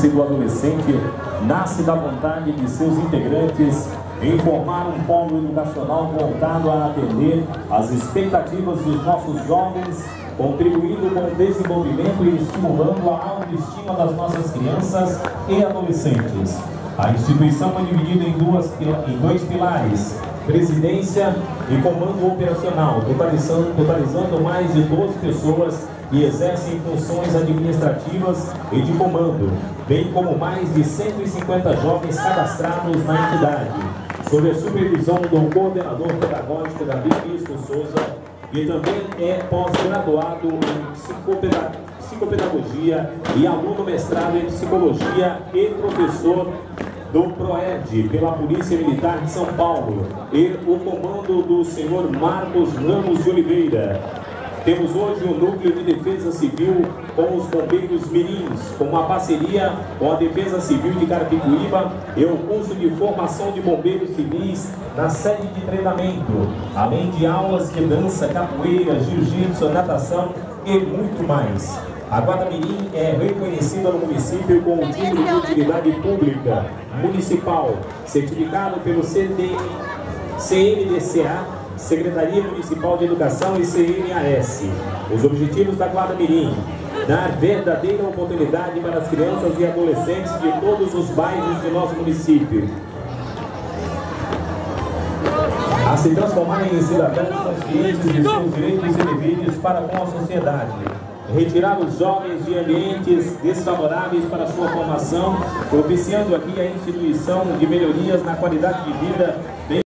criança e do adolescente nasce da vontade de seus integrantes em formar um polo educacional voltado a atender às expectativas dos nossos jovens, contribuindo com o desenvolvimento e estimulando a autoestima das nossas crianças e adolescentes. A instituição é dividida em dois pilares: presidência e comando operacional, totalizando mais de 12 pessoas que exercem funções administrativas e de comando, bem como mais de 150 jovens cadastrados na entidade, sob a supervisão do coordenador pedagógico Davi Cristo Souza, que também é pós-graduado em psicopedagogia e aluno mestrado em psicologia e professor do PROED pela Polícia Militar de São Paulo, e o comando do senhor Marcos Ramos de Oliveira. Temos hoje o Núcleo de Defesa Civil com os Bombeiros Mirins, com uma parceria com a Defesa Civil de Carapicuíba e o curso de formação de bombeiros civis na sede de treinamento, além de aulas de dança, capoeira, jiu-jitsu, natação e muito mais. A Guarda Mirim é reconhecida no município com o título de utilidade pública municipal, certificado pelo CNDCA, Secretaria Municipal de Educação e CNAS. Os objetivos da Guarda Mirim: dar verdadeira oportunidade para as crianças e adolescentes de todos os bairros do nosso município a se transformarem em cidadãos conscientes de seus direitos e deveres para com a sociedade, retirar os jovens de ambientes desfavoráveis para sua formação, propiciando aqui a instituição de melhorias na qualidade de vida,